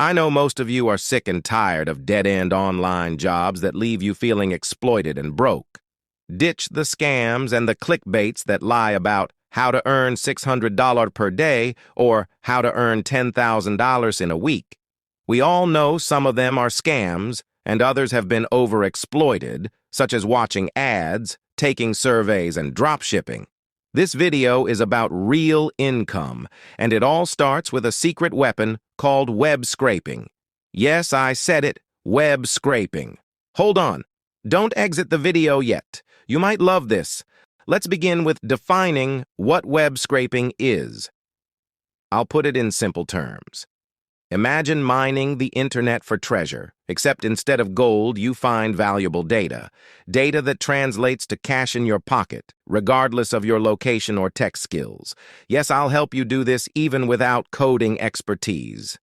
I know most of you are sick and tired of dead-end online jobs that leave you feeling exploited and broke. Ditch the scams and the clickbaits that lie about how to earn $600 per day or how to earn $10,000 in a week. We all know some of them are scams and others have been overexploited, such as watching ads, taking surveys, and dropshipping. This video is about real income, and it all starts with a secret weapon called web scraping. Yes, I said it, web scraping. Hold on. Don't exit the video yet. You might love this. Let's begin with defining what web scraping is. I'll put it in simple terms. Imagine mining the internet for treasure, except instead of gold, you find valuable data. Data that translates to cash in your pocket, regardless of your location or tech skills. Yes, I'll help you do this even without coding expertise.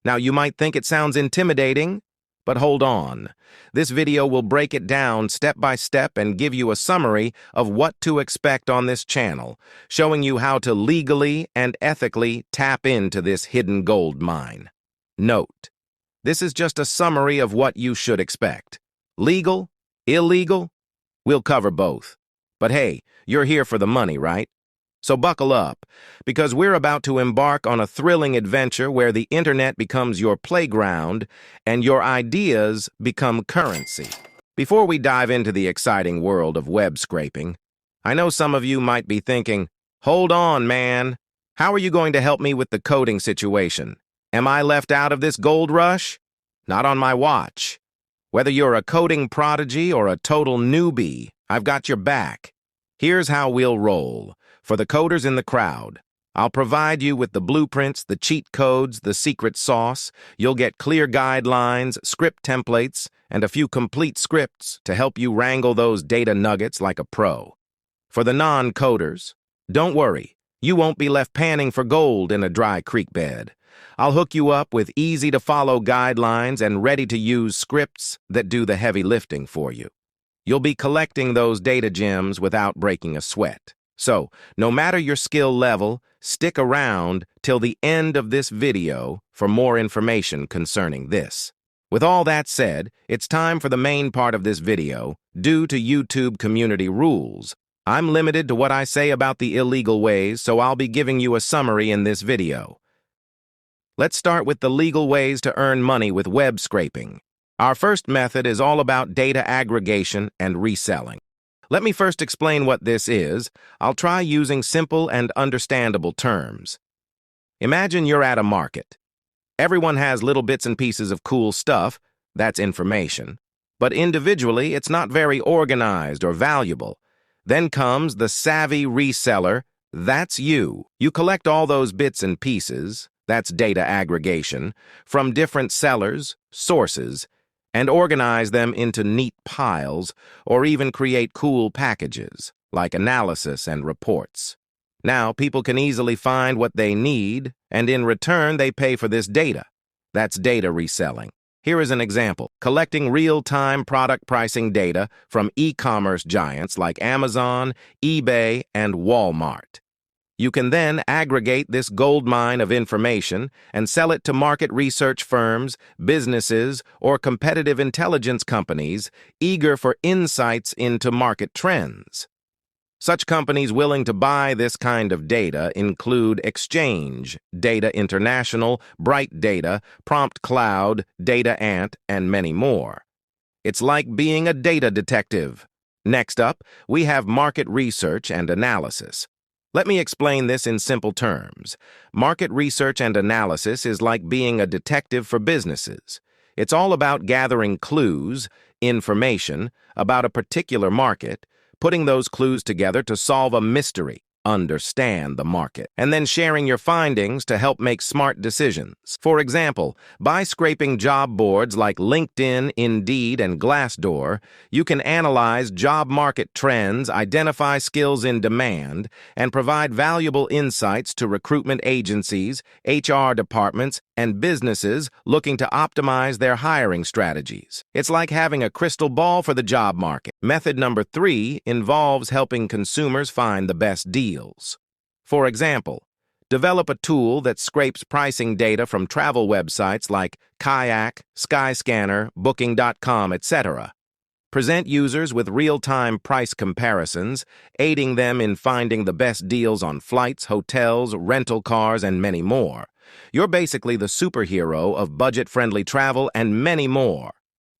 Now, you might think it sounds intimidating, but hold on. This video will break it down step by step and give you a summary of what to expect on this channel, showing you how to legally and ethically tap into this hidden gold mine. Note, this is just a summary of what you should expect. Legal? Illegal? We'll cover both. But hey, you're here for the money, right? So buckle up, because we're about to embark on a thrilling adventure where the internet becomes your playground and your ideas become currency. Before we dive into the exciting world of web scraping, I know some of you might be thinking, hold on, man. How are you going to help me with the coding situation? Am I left out of this gold rush? Not on my watch. Whether you're a coding prodigy or a total newbie, I've got your back. Here's how we'll roll. For the coders in the crowd, I'll provide you with the blueprints, the cheat codes, the secret sauce. You'll get clear guidelines, script templates, and a few complete scripts to help you wrangle those data nuggets like a pro. For the non-coders, don't worry. You won't be left panning for gold in a dry creek bed. I'll hook you up with easy-to-follow guidelines and ready-to-use scripts that do the heavy lifting for you. You'll be collecting those data gems without breaking a sweat. So, no matter your skill level, stick around till the end of this video for more information concerning this. With all that said, it's time for the main part of this video. Due to YouTube community rules, I'm limited to what I say about the illegal ways, so I'll be giving you a summary in this video. Let's start with the legal ways to earn money with web scraping. Our first method is all about data aggregation and reselling. Let me first explain what this is. I'll try using simple and understandable terms. Imagine you're at a market. Everyone has little bits and pieces of cool stuff, that's information. But individually, it's not very organized or valuable. Then comes the savvy reseller, that's you. You collect all those bits and pieces, that's data aggregation, from different sellers, sources, and organize them into neat piles, or even create cool packages, like analysis and reports. Now, people can easily find what they need, and in return, they pay for this data. That's data reselling. Here is an example. Collecting real-time product pricing data from e-commerce giants like Amazon, eBay, and Walmart. You can then aggregate this gold mine of information and sell it to market research firms, businesses, or competitive intelligence companies eager for insights into market trends. Such companies willing to buy this kind of data include Exchange, Data International, Bright Data, Prompt Cloud, Data Ant, and many more. It's like being a data detective. Next up, we have market research and analysis. Let me explain this in simple terms. Market research and analysis is like being a detective for businesses. It's all about gathering clues, information, about a particular market, putting those clues together to solve a mystery, understand the market, and then sharing your findings to help make smart decisions. For example, by scraping job boards like LinkedIn, Indeed, and Glassdoor, you can analyze job market trends, identify skills in demand, and provide valuable insights to recruitment agencies, HR departments, and businesses looking to optimize their hiring strategies. It's like having a crystal ball for the job market. Method number 3 involves helping consumers find the best deals. For example, Develop a tool that scrapes pricing data from travel websites like Kayak, Skyscanner, Booking.com, etc. Present users with real-time price comparisons, aiding them in finding the best deals on flights, hotels, rental cars, and many more. You're basically the superhero of budget-friendly travel and many more.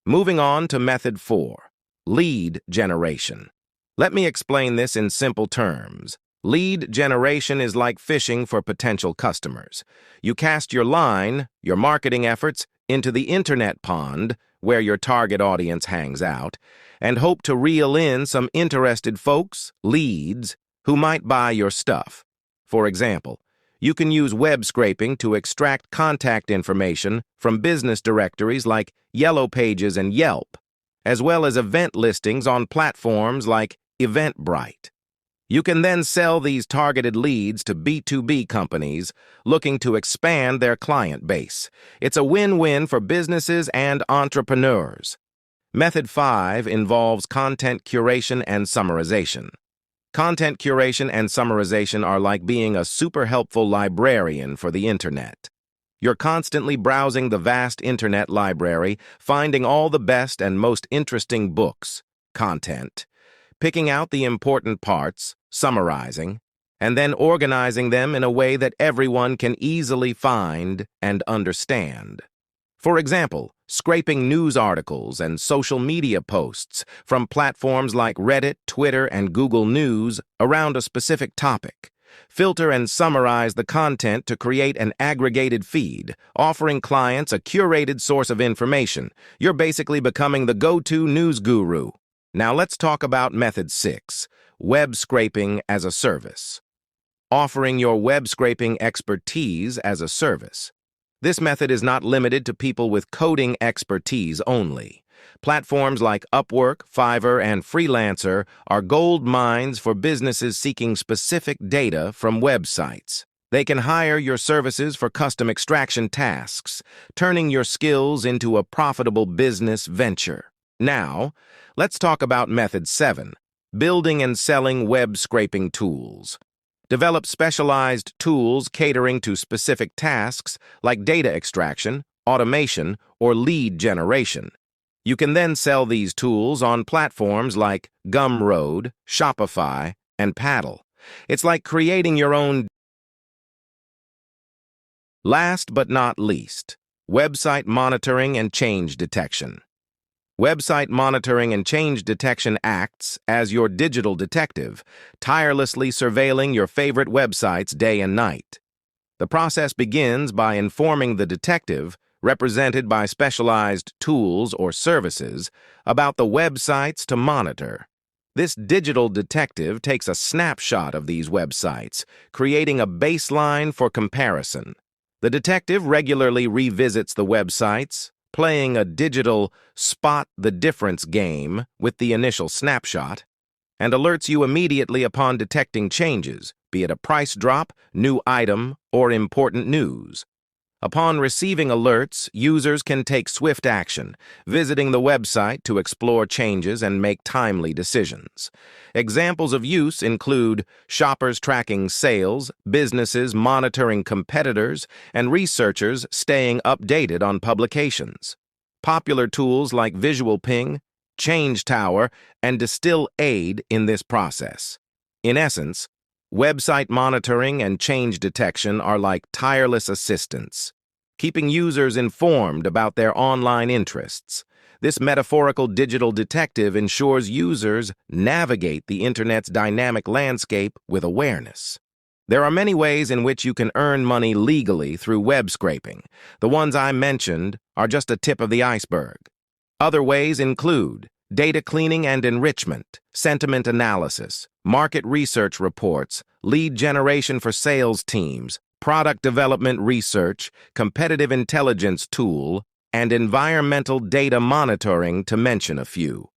Moving on to Method 4, lead generation. Let me explain this in simple terms. Lead generation is like fishing for potential customers. You cast your line, your marketing efforts, into the internet pond, where your target audience hangs out, and hope to reel in some interested folks, leads, who might buy your stuff. For example, you can use web scraping to extract contact information from business directories like Yellow Pages and Yelp, as well as event listings on platforms like Eventbrite. You can then sell these targeted leads to B2B companies looking to expand their client base. It's a win-win for businesses and entrepreneurs. Method 5 involves content curation and summarization. Content curation and summarization are like being a super helpful librarian for the internet. You're constantly browsing the vast internet library, finding all the best and most interesting books, content, picking out the important parts, summarizing, and then organizing them in a way that everyone can easily find and understand. For example, scraping news articles and social media posts from platforms like Reddit, Twitter, and Google News around a specific topic. Filter and summarize the content to create an aggregated feed, offering clients a curated source of information. You're basically becoming the go-to news guru. Now let's talk about Method 6, web scraping as a service. Offering your web scraping expertise as a service. This method is not limited to people with coding expertise only. Platforms like Upwork, Fiverr, and Freelancer are gold mines for businesses seeking specific data from websites. They can hire your services for custom extraction tasks, turning your skills into a profitable business venture. Now, let's talk about Method 7, building and selling web scraping tools. Develop specialized tools catering to specific tasks like data extraction, automation, or lead generation. You can then sell these tools on platforms like Gumroad, Shopify, and Paddle. It's like creating your own. Last but not least, website monitoring and change detection. Website monitoring and change detection acts as your digital detective, tirelessly surveilling your favorite websites day and night. The process begins by informing the detective, represented by specialized tools or services, about the websites to monitor. This digital detective takes a snapshot of these websites, creating a baseline for comparison. The detective regularly revisits the websites, playing a digital spot-the-difference game with the initial snapshot, and alerts you immediately upon detecting changes, be it a price drop, new item, or important news. Upon receiving alerts, users can take swift action, visiting the website to explore changes and make timely decisions. Examples of use include shoppers tracking sales, businesses monitoring competitors, and researchers staying updated on publications. Popular tools like Visual Ping, Change Tower, and Distill aid in this process. In essence, website monitoring and change detection are like tireless assistants, keeping users informed about their online interests. This metaphorical digital detective ensures users navigate the internet's dynamic landscape with awareness. There are many ways in which you can earn money legally through web scraping. The ones I mentioned are just a tip of the iceberg. Other ways include data cleaning and enrichment, sentiment analysis, market research reports, lead generation for sales teams, product development research, competitive intelligence tool, and environmental data monitoring, to mention a few.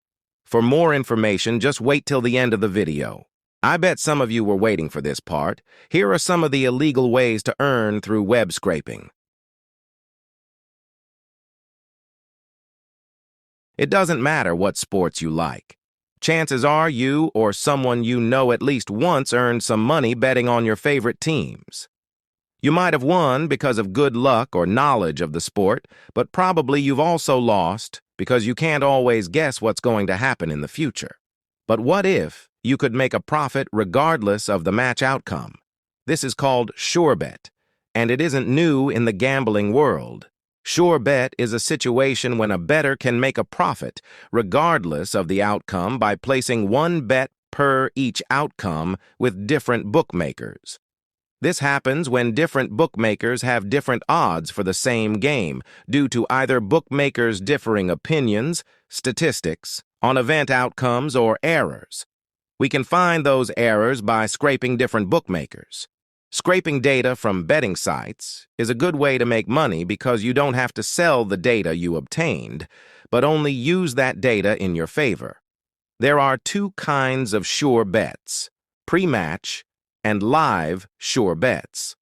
For more information, just wait till the end of the video. I bet some of you were waiting for this part. Here are some of the illegal ways to earn through web scraping. It doesn't matter what sports you like. Chances are you or someone you know at least once earned some money betting on your favorite teams. You might have won because of good luck or knowledge of the sport, but probably you've also lost because you can't always guess what's going to happen in the future. But what if you could make a profit regardless of the match outcome? This is called sure bet, and it isn't new in the gambling world. Sure bet is a situation when a bettor can make a profit regardless of the outcome by placing one bet per each outcome with different bookmakers. This happens when different bookmakers have different odds for the same game due to either bookmakers' differing opinions, statistics, on event outcomes, or errors. We can find those errors by scraping different bookmakers. Scraping data from betting sites is a good way to make money because you don't have to sell the data you obtained, but only use that data in your favor. There are two kinds of sure bets: pre-match and live sure bets.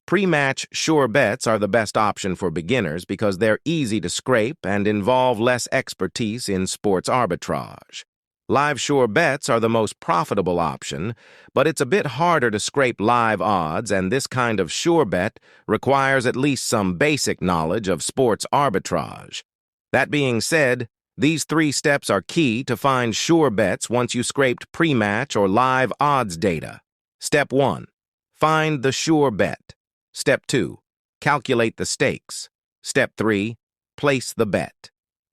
Pre-match sure bets are the best option for beginners because they're easy to scrape and involve less expertise in sports arbitrage. Live sure bets are the most profitable option, but it's a bit harder to scrape live odds, and this kind of sure bet requires at least some basic knowledge of sports arbitrage. That being said, these 3 steps are key to find sure bets once you scraped pre-match or live odds data. Step 1. Find the sure bet. Step 2. Calculate the stakes. Step 3. Place the bet.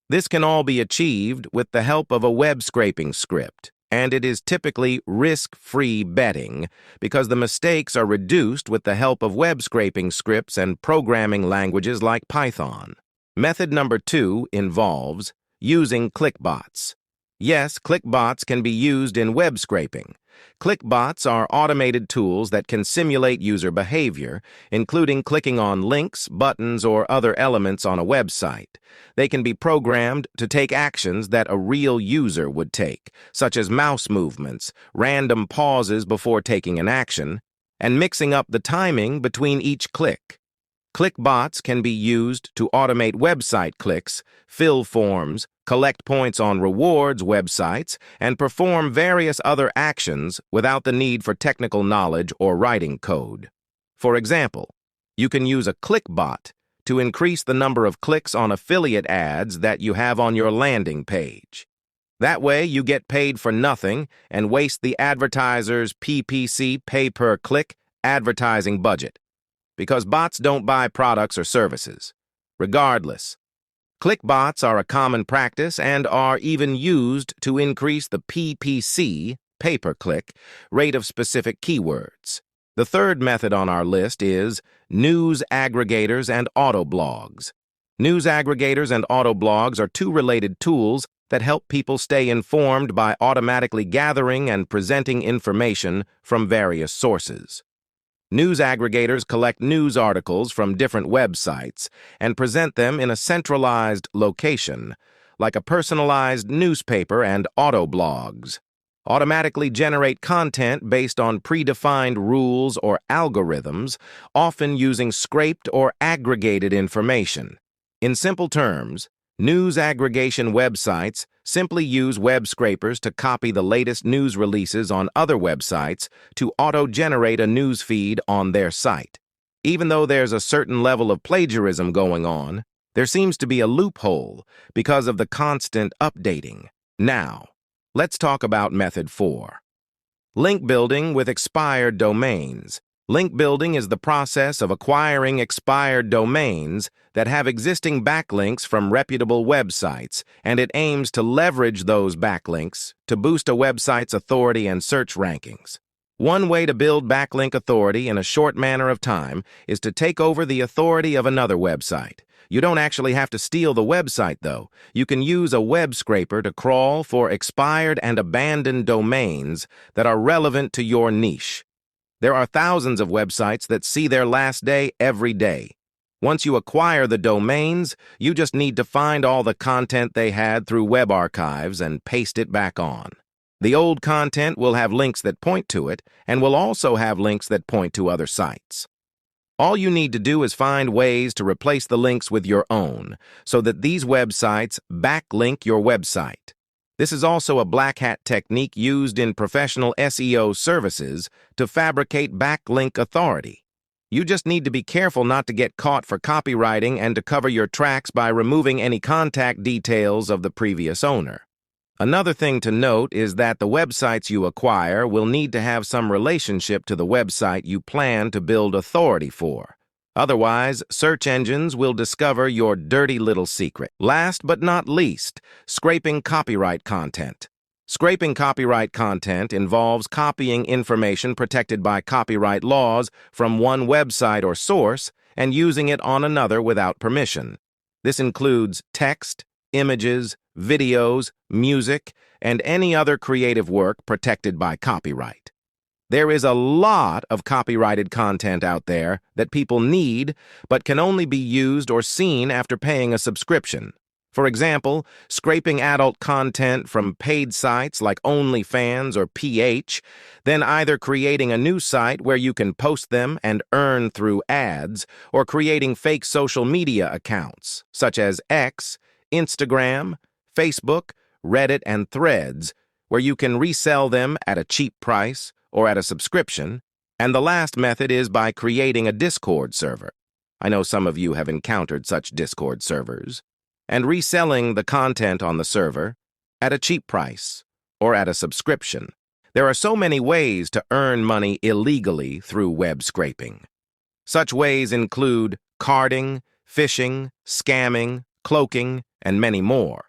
This can all be achieved with the help of a web scraping script, and it is typically risk-free betting because the mistakes are reduced with the help of web scraping scripts and programming languages like Python. Method number 2 involves using clickbots. Yes, clickbots can be used in web scraping. Clickbots are automated tools that can simulate user behavior, including clicking on links, buttons, or other elements on a website. They can be programmed to take actions that a real user would take, such as mouse movements, random pauses before taking an action, and mixing up the timing between each click. Clickbots can be used to automate website clicks, fill forms, collect points on rewards websites, and perform various other actions without the need for technical knowledge or writing code. For example, you can use a clickbot to increase the number of clicks on affiliate ads that you have on your landing page. That way, you get paid for nothing and waste the advertiser's PPC, pay-per-click, advertising budget, because bots don't buy products or services. Regardless, clickbots are a common practice and are even used to increase the PPC, pay-per-click, rate of specific keywords. The third method on our list is news aggregators and autoblogs. News aggregators and autoblogs are 2 related tools that help people stay informed by automatically gathering and presenting information from various sources. News aggregators collect news articles from different websites and present them in a centralized location, like a personalized newspaper, and autoblogs automatically generate content based on predefined rules or algorithms, often using scraped or aggregated information. In simple terms, news aggregation websites simply use web scrapers to copy the latest news releases on other websites to auto-generate a news feed on their site. Even though there's a certain level of plagiarism going on, there seems to be a loophole because of the constant updating. Now, let's talk about method 4. Link building with expired domains. Link building is the process of acquiring expired domains that have existing backlinks from reputable websites, and it aims to leverage those backlinks to boost a website's authority and search rankings. One way to build backlink authority in a short manner of time is to take over the authority of another website. You don't actually have to steal the website, though. You can use a web scraper to crawl for expired and abandoned domains that are relevant to your niche. There are thousands of websites that see their last day every day. Once you acquire the domains, you just need to find all the content they had through web archives and paste it back on. The old content will have links that point to it, and will also have links that point to other sites. All you need to do is find ways to replace the links with your own, so that these websites backlink your website. This is also a black hat technique used in professional SEO services to fabricate backlink authority. You just need to be careful not to get caught for copywriting and to cover your tracks by removing any contact details of the previous owner. Another thing to note is that the websites you acquire will need to have some relationship to the website you plan to build authority for. Otherwise, search engines will discover your dirty little secret. Last but not least, scraping copyright content. Scraping copyright content involves copying information protected by copyright laws from one website or source and using it on another without permission. This includes text, images, videos, music, and any other creative work protected by copyright. There is a lot of copyrighted content out there that people need but can only be used or seen after paying a subscription. For example, scraping adult content from paid sites like OnlyFans or PH, then either creating a new site where you can post them and earn through ads, or creating fake social media accounts such as X, Instagram, Facebook, Reddit, and Threads, where you can resell them at a cheap price or at a subscription. And the last method is by creating a Discord server. I know some of you have encountered such Discord servers. And reselling the content on the server at a cheap price or at a subscription. There are so many ways to earn money illegally through web scraping. Such ways include carding, phishing, scamming, cloaking, and many more.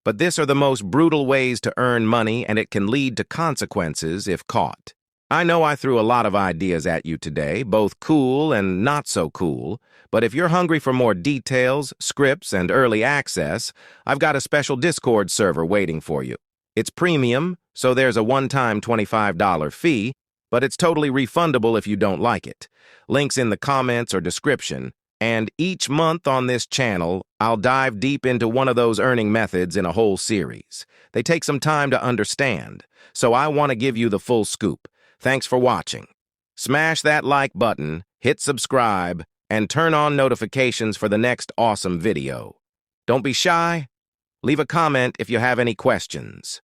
But these are the most brutal ways to earn money, and it can lead to consequences if caught. I know I threw a lot of ideas at you today, both cool and not so cool, but if you're hungry for more details, scripts, and early access, I've got a special Discord server waiting for you. It's premium, so there's a one-time $25 fee, but it's totally refundable if you don't like it. Links in the comments or description. And each month on this channel, I'll dive deep into one of those earning methods in a whole series. They take some time to understand, so I want to give you the full scoop. Thanks for watching. Smash that like button, hit subscribe, and turn on notifications for the next awesome video. Don't be shy. Leave a comment if you have any questions.